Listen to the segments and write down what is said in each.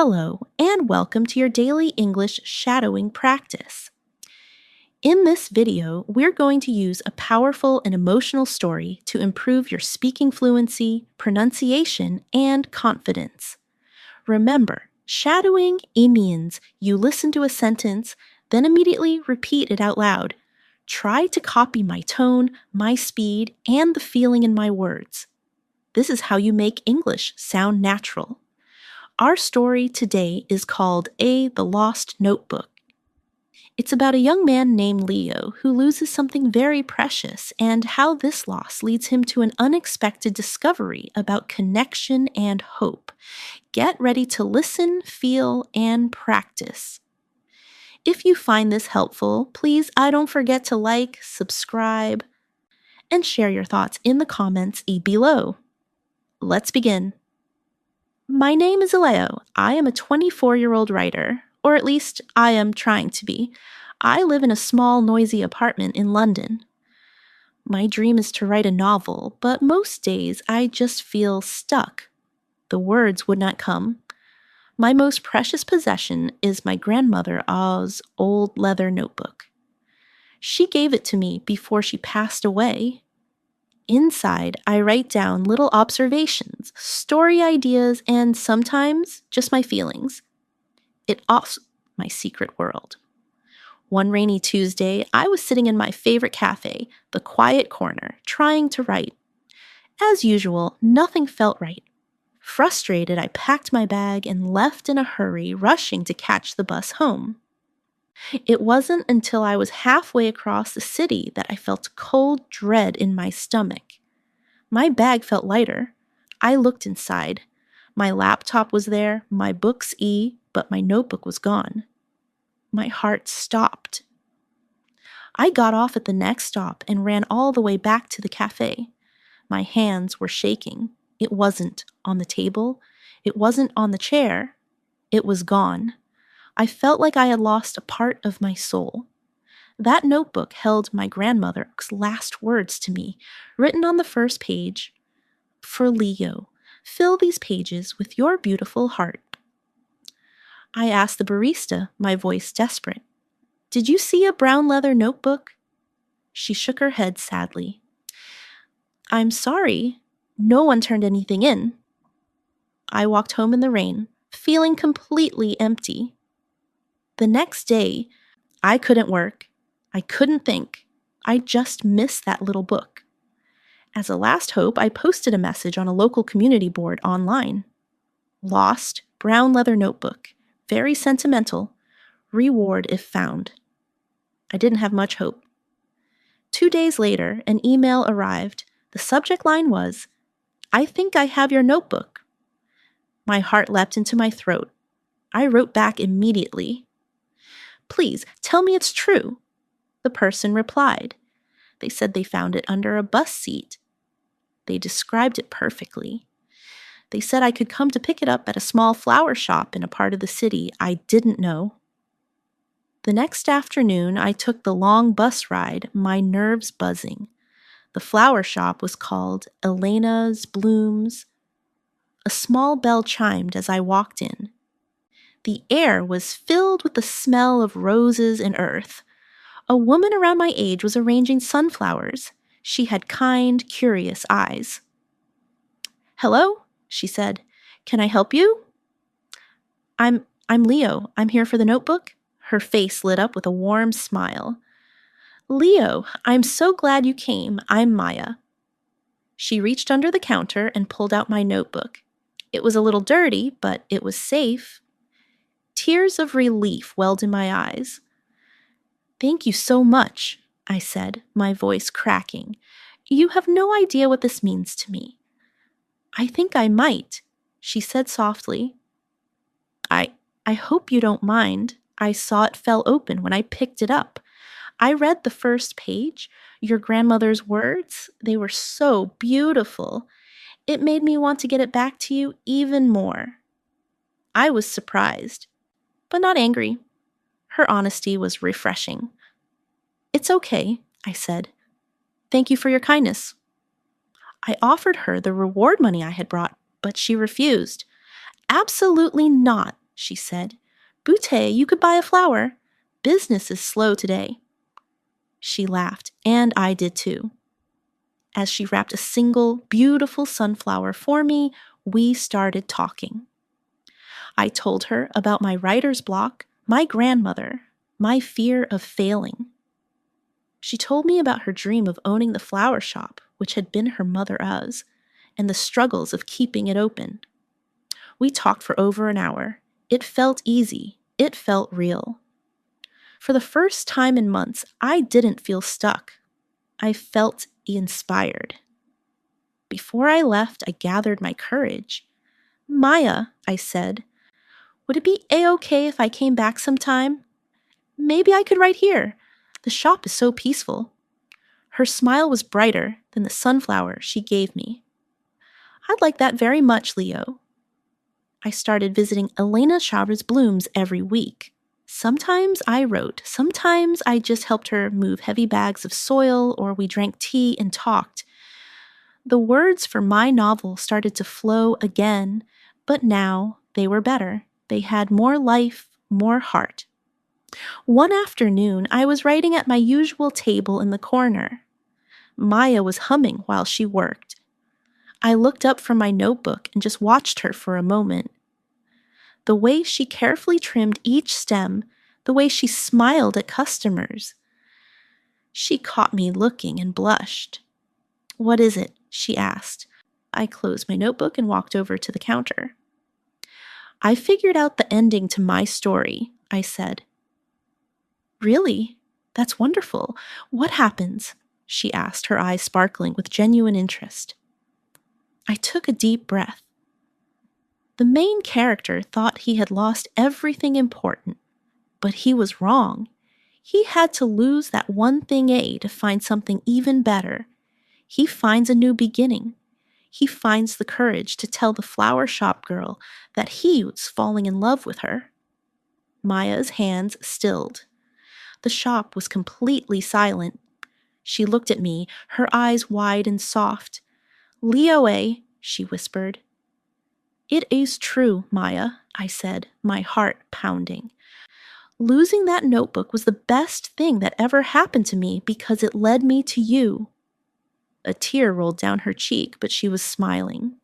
Hello, and welcome to your daily English shadowing practice. In this video, we're going to use a powerful and emotional story to improve your speaking fluency, pronunciation, and confidence. Remember, shadowing means you listen to a sentence, then immediately repeat it out loud. Try to copy my tone, my speed, and the feeling in my words. This is how you make English sound natural. Our story today is called The Lost Notebook. It's about a young man named Leo who loses something very precious and how this loss leads him to an unexpected discovery about connection and hope. Get ready to listen, feel, and practice. If you find this helpful, please don't forget to like, subscribe, and share your thoughts in the comments below. Let's begin. My name is Leo. I am a 24-year-old writer, or at least I am trying to be. I live in a small, noisy apartment in London. My dream is to write a novel, but most days I just feel stuck. The words would not come. My most precious possession is my grandmother Ah's old leather notebook. She gave it to me before she passed away. Inside, I write down little observations, story ideas, and sometimes just my feelings. It also my secret world. One rainy Tuesday, I was sitting in my favorite cafe, the quiet corner, trying to write. As usual, nothing felt right. Frustrated, I packed my bag and left in a hurry, rushing to catch the bus home. It wasn't until I was halfway across the city that I felt cold dread in my stomach. My bag felt lighter. I looked inside. My laptop was there, my books but my notebook was gone. My heart stopped. I got off at the next stop and ran all the way back to the cafe. My hands were shaking. It wasn't on the table. It wasn't on the chair. It was gone. I felt like I had lost a part of my soul. That notebook held my grandmother's last words to me, written on the first page. For Leo, fill these pages with your beautiful heart. I asked the barista, my voice desperate, "Did you see a brown leather notebook?" She shook her head sadly. "I'm sorry. No one turned anything in." I walked home in the rain, feeling completely empty. The next day, I couldn't work. I couldn't think. I just missed that little book. As a last hope, I posted a message on a local community board online. Lost, brown leather notebook. Very sentimental. Reward if found. I didn't have much hope. 2 days later, an email arrived. The subject line was, "I think I have your notebook." My heart leapt into my throat. I wrote back immediately. "Please, tell me it's true." The person replied. They said they found it under a bus seat. They described it perfectly. They said I could come to pick it up at a small flower shop in a part of the city I didn't know. The next afternoon, I took the long bus ride, my nerves buzzing. The flower shop was called Elena's Blooms. A small bell chimed as I walked in. The air was filled with the smell of roses and earth. A woman around my age was arranging sunflowers. She had kind, curious eyes. "Hello," she said. "Can I help you?" I'm Leo. I'm here for the notebook." Her face lit up with a warm smile. "Leo, I'm so glad you came. I'm Maya." She reached under the counter and pulled out my notebook. It was a little dirty, but it was safe. Tears of relief welled in my eyes. "Thank you so much," I said, my voice cracking. "You have no idea what this means to me." "I think I might," she said softly. I hope you don't mind. I saw it fell open when I picked it up. I read the first page, your grandmother's words. They were so beautiful. It made me want to get it back to you even more." I was surprised, but not angry. Her honesty was refreshing. "It's okay," I said. "Thank you for your kindness." I offered her the reward money I had brought, but she refused. "Absolutely not," she said. Butte, you could buy a flower. Business is slow today. She laughed, and I did too. As she wrapped a single, beautiful sunflower for me, we started talking. I told her about my writer's block, my grandmother, my fear of failing. She told me about her dream of owning the flower shop, which had been her mother's, and the struggles of keeping it open. We talked for over an hour. It felt easy. It felt real. For the first time in months, I didn't feel stuck. I felt inspired. Before I left, I gathered my courage. Maya, I said, would it be a-okay if I came back sometime? Maybe I could write here. The shop is so peaceful. Her smile was brighter than the sunflower she gave me. I'd like that very much, Leo. I started visiting Elena Chabra's blooms every week. Sometimes I wrote, sometimes I just helped her move heavy bags of soil, or we drank tea and talked. The words for my novel started to flow again, but now they were better. They had more life, more heart. One afternoon, I was writing at my usual table in the corner. Maya was humming while she worked. I looked up from my notebook and just watched her for a moment. The way she carefully trimmed each stem, the way she smiled at customers. She caught me looking and blushed. What is it? She asked. I closed my notebook and walked over to the counter. I figured out the ending to my story, I said. Really? That's wonderful. What happens? She asked, her eyes sparkling with genuine interest. I took a deep breath. The main character thought he had lost everything important, but he was wrong. He had to lose that one thing A to find something even better. He finds a new beginning. He finds the courage to tell the flower shop girl that he was falling in love with her. Maya's hands stilled. The shop was completely silent. She looked at me, her eyes wide and soft. Leo, she whispered. It is true, Maya, I said, my heart pounding. Losing that notebook was the best thing that ever happened to me because it led me to you. A tear rolled down her cheek, but she was smiling.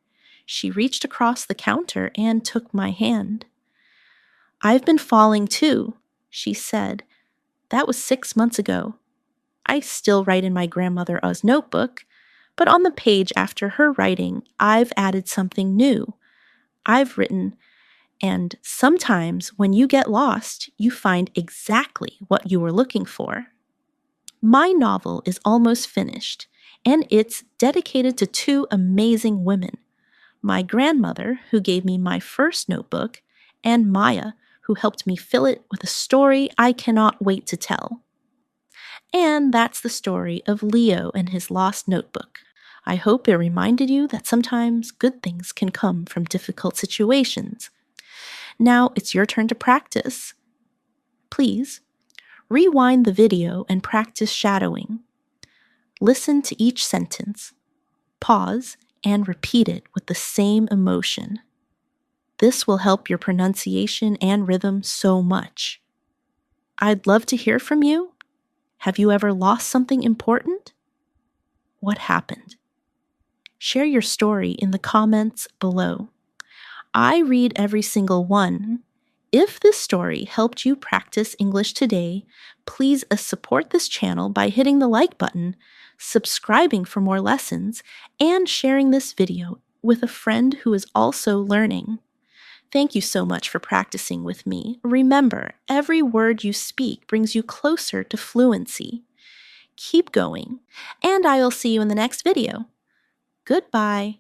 She reached across the counter and took my hand. I've been falling too, she said. That was 6 months ago. I still write in my grandmother's notebook, but on the page after her writing, I've added something new. I've written, and sometimes when you get lost, you find exactly what you were looking for. My novel is almost finished, and it's dedicated to 2 amazing women. My grandmother, who gave me my first notebook, and Maya, who helped me fill it with a story I cannot wait to tell. And that's the story of Leo and his lost notebook. I hope it reminded you that sometimes good things can come from difficult situations. Now it's your turn to practice. Please, rewind the video and practice shadowing. Listen to each sentence. Pause and repeat it with the same emotion. This will help your pronunciation and rhythm so much. I'd love to hear from you. Have you ever lost something important? What happened? Share your story in the comments below. I read every single one. If this story helped you practice English today, please support this channel by hitting the like button, subscribing for more lessons, and sharing this video with a friend who is also learning. Thank you so much for practicing with me. Remember, every word you speak brings you closer to fluency. Keep going, and I will see you in the next video. Goodbye.